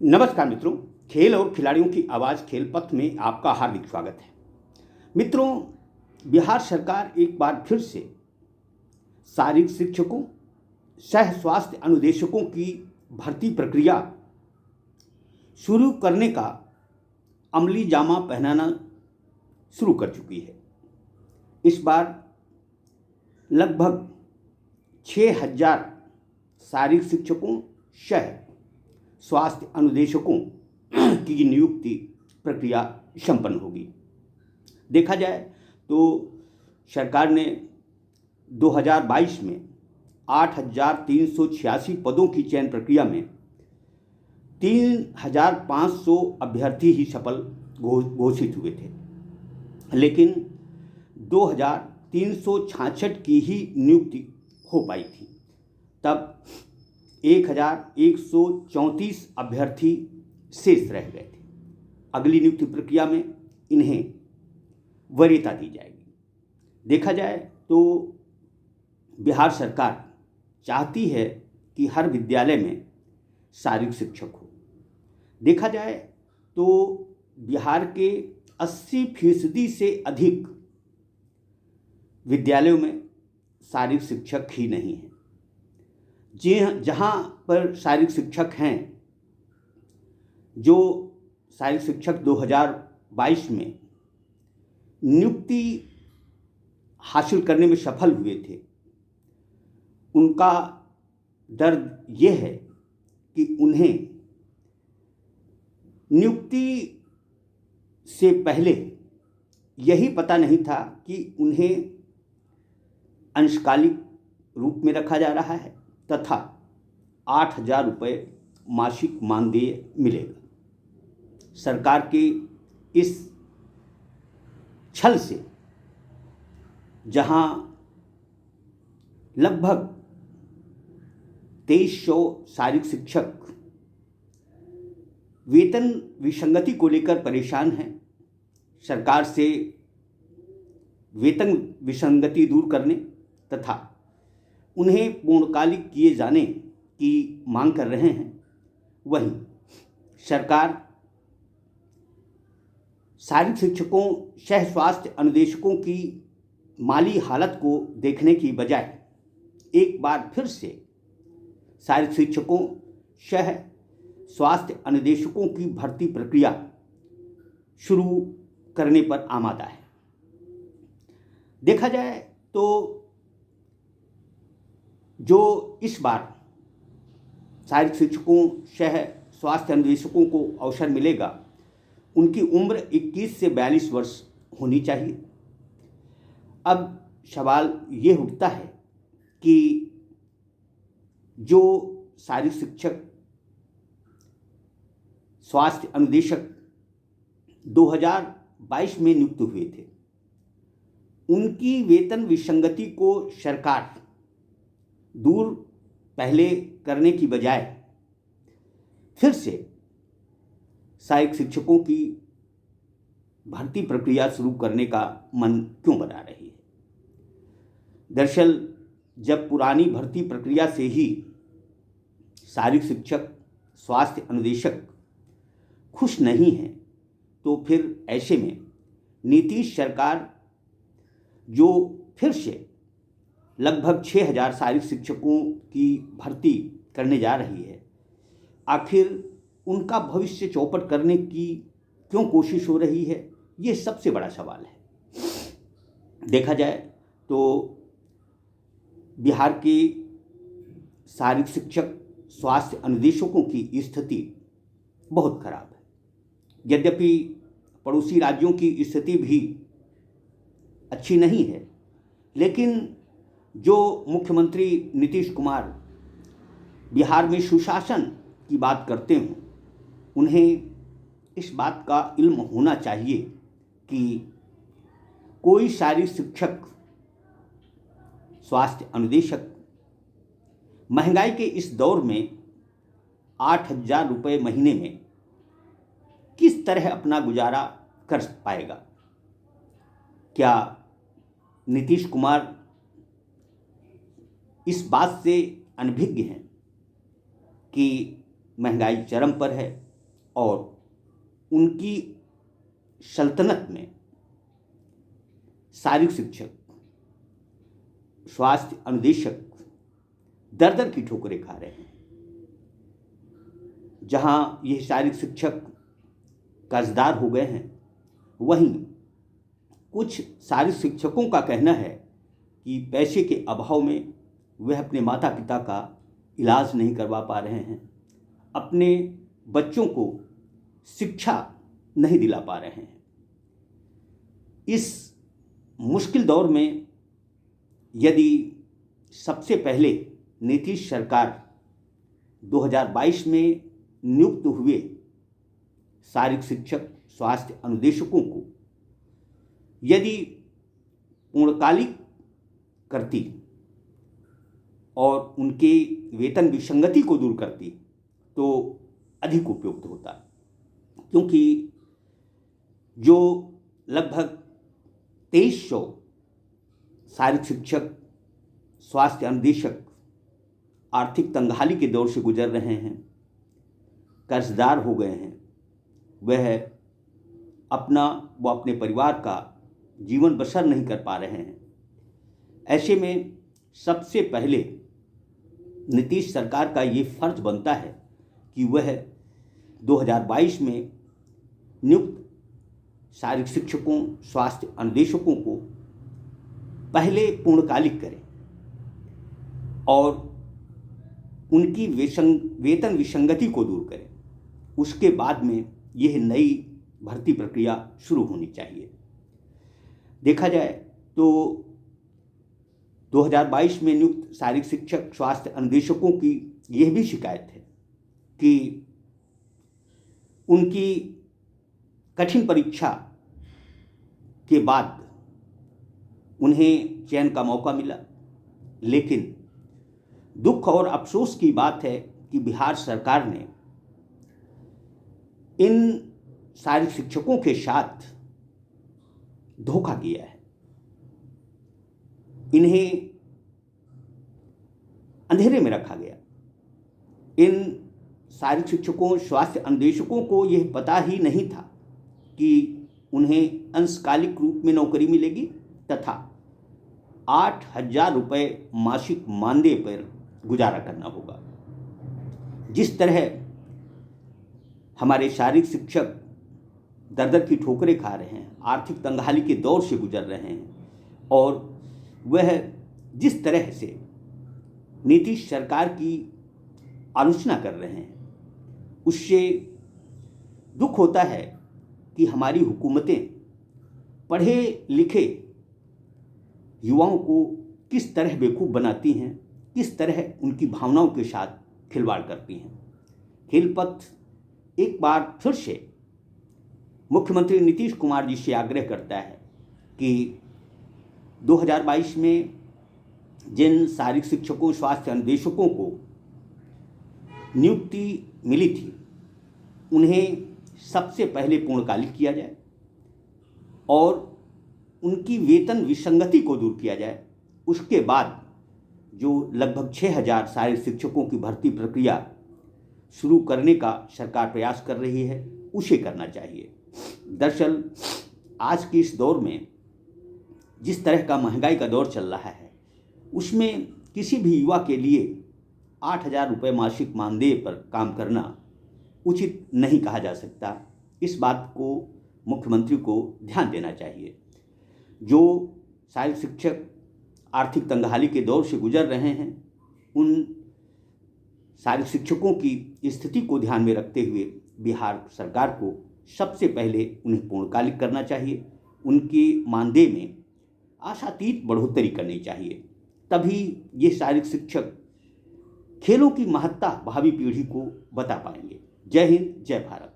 नमस्कार मित्रों, खेल और खिलाड़ियों की आवाज़ खेल पथ में आपका हार्दिक स्वागत है। मित्रों, बिहार सरकार एक बार फिर से शारीरिक शिक्षकों, सह स्वास्थ्य अनुदेशकों की भर्ती प्रक्रिया शुरू करने का अमली जामा पहनाना शुरू कर चुकी है। इस बार लगभग 6,000 शारीरिक शिक्षकों, सह स्वास्थ्य अनुदेशकों की नियुक्ति प्रक्रिया संपन्न होगी। देखा जाए तो सरकार ने 2022 में 8,386 पदों की चयन प्रक्रिया में 3,500 अभ्यर्थी ही सफल घोषित हुए थे, लेकिन 2,366 की ही नियुक्ति हो पाई थी। तब 1,134 अभ्यर्थी शेष रह गए थे। अगली नियुक्ति प्रक्रिया में इन्हें वरीयता दी जाएगी। देखा जाए तो बिहार सरकार चाहती है कि हर विद्यालय में शारीरिक शिक्षक हो। देखा जाए तो बिहार के 80% से अधिक विद्यालयों में शारीरिक शिक्षक ही नहीं हैं। जहाँ पर शारीरिक शिक्षक हैं, जो शारीरिक शिक्षक 2022 में नियुक्ति हासिल करने में सफल हुए थे, उनका दर्द ये है कि उन्हें नियुक्ति से पहले यही पता नहीं था कि उन्हें अंशकालिक रूप में रखा जा रहा है तथा 8,000 रुपये मासिक मानदेय मिलेगा। सरकार के इस छल से जहां लगभग 2,300 शारीरिक शिक्षक वेतन विसंगति को लेकर परेशान हैं, सरकार से वेतन विसंगति दूर करने तथा उन्हें पूर्णकालिक किए जाने की मांग कर रहे हैं, वहीं सरकार शारीरिक शिक्षकों, सह स्वास्थ्य अनुदेशकों की माली हालत को देखने की बजाय एक बार फिर से शारीरिक शिक्षकों, सह स्वास्थ्य अनुदेशकों की भर्ती प्रक्रिया शुरू करने पर आमादा है। देखा जाए तो जो इस बार शारीरिक शिक्षकों, सह स्वास्थ्य अनुदेशकों को अवसर मिलेगा, उनकी उम्र 21 से 42 वर्ष होनी चाहिए। अब सवाल ये उठता है कि जो शारीरिक शिक्षक, स्वास्थ्य अनुदेशक 2022 में नियुक्त हुए थे, उनकी वेतन विसंगति को सरकार दूर पहले करने की बजाय फिर से सहायक शिक्षकों की भर्ती प्रक्रिया शुरू करने का मन क्यों बना रही है? दरअसल जब पुरानी भर्ती प्रक्रिया से ही शारीरिक शिक्षक, स्वास्थ्य अनुदेशक खुश नहीं हैं, तो फिर ऐसे में नीतीश सरकार जो फिर से लगभग 6,000 शारीरिक शिक्षकों की भर्ती करने जा रही है, आखिर उनका भविष्य चौपट करने की क्यों कोशिश हो रही है? ये सबसे बड़ा सवाल है। देखा जाए तो बिहार के शारीरिक शिक्षक, स्वास्थ्य अनुदेशकों की स्थिति बहुत खराब है। यद्यपि पड़ोसी राज्यों की स्थिति भी अच्छी नहीं है, लेकिन जो मुख्यमंत्री नीतीश कुमार बिहार में सुशासन की बात करते हैं, उन्हें इस बात का इल्म होना चाहिए कि कोई शारीरिक शिक्षक, स्वास्थ्य अनुदेशक महंगाई के इस दौर में 8,000 रुपये महीने में किस तरह अपना गुजारा कर पाएगा? क्या नीतीश कुमार इस बात से अनभिज्ञ हैं कि महंगाई चरम पर है और उनकी सल्तनत में शारीरिक शिक्षक, स्वास्थ्य अनुदेशक दर दर की ठोकरें खा रहे हैं। जहां ये शारीरिक शिक्षक कर्जदार हो गए हैं, वहीं कुछ शारीरिक शिक्षकों का कहना है कि पैसे के अभाव में वह अपने माता पिता का इलाज नहीं करवा पा रहे हैं, अपने बच्चों को शिक्षा नहीं दिला पा रहे हैं। इस मुश्किल दौर में यदि सबसे पहले नीतीश सरकार 2022 में नियुक्त हुए शारीरिक शिक्षक, स्वास्थ्य अनुदेशकों को यदि पूर्णकालिक करती और उनके वेतन विसंगति को दूर करती तो अधिक उपयुक्त होता, क्योंकि जो लगभग 2300 शारीरिक शिक्षक, स्वास्थ्य अनुदेशक आर्थिक तंगहाली के दौर से गुजर रहे हैं, कर्जदार हो गए हैं, वह अपना व अपने परिवार का जीवन बसर नहीं कर पा रहे हैं। ऐसे में सबसे पहले नीतीश सरकार का ये फर्ज बनता है कि वह 2022 में नियुक्त शारीरिक शिक्षकों, स्वास्थ्य अनुदेशकों को पहले पूर्णकालिक करें और उनकी वेतन विसंगति को दूर करें। उसके बाद में यह नई भर्ती प्रक्रिया शुरू होनी चाहिए। देखा जाए तो 2022 में नियुक्त शारीरिक शिक्षक, स्वास्थ्य अनुदेशकों की यह भी शिकायत है कि उनकी कठिन परीक्षा के बाद उन्हें चयन का मौका मिला, लेकिन दुख और अफसोस की बात है कि बिहार सरकार ने इन शारीरिक शिक्षकों के साथ धोखा किया है। इन्हें अंधेरे में रखा गया। इन शारीरिक शिक्षकों, स्वास्थ्य अनुदेशकों को यह पता ही नहीं था कि उन्हें अंशकालिक रूप में नौकरी मिलेगी तथा 8,000 रुपये मासिक मानदेय पर गुजारा करना होगा। जिस तरह हमारे शारीरिक शिक्षक दर दर की ठोकरें खा रहे हैं, आर्थिक तंगहाली के दौर से गुजर रहे हैं और वह जिस तरह से नीतीश सरकार की आलोचना कर रहे हैं, उससे दुख होता है कि हमारी हुकूमतें पढ़े लिखे युवाओं को किस तरह बेवकूफ़ बनाती हैं, किस तरह उनकी भावनाओं के साथ खिलवाड़ करती हैं। खेलपथ एक बार फिर से मुख्यमंत्री नीतीश कुमार जी से आग्रह करता है कि 2022 में जिन शारीरिक शिक्षकों, स्वास्थ्य अनुदेशकों को नियुक्ति मिली थी, उन्हें सबसे पहले पूर्णकालिक किया जाए और उनकी वेतन विसंगति को दूर किया जाए। उसके बाद जो लगभग 6,000 शारीरिक शिक्षकों की भर्ती प्रक्रिया शुरू करने का सरकार प्रयास कर रही है, उसे करना चाहिए। दरअसल आज के इस दौर में जिस तरह का महंगाई का दौर चल रहा है, उसमें किसी भी युवा के लिए 8,000 रुपये मासिक मानदेय पर काम करना उचित नहीं कहा जा सकता। इस बात को मुख्यमंत्री को ध्यान देना चाहिए। जो शारीरिक शिक्षक आर्थिक तंगहाली के दौर से गुजर रहे हैं, उन शारीरिक शिक्षकों की स्थिति को ध्यान में रखते हुए बिहार सरकार को सबसे पहले उन्हें पूर्णकालिक करना चाहिए। उनके मानदेय में आशातीत बढ़ोतरी करनी चाहिए, तभी ये शारीरिक शिक्षक खेलों की महत्ता भावी पीढ़ी को बता पाएंगे। जय हिंद, जय भारत।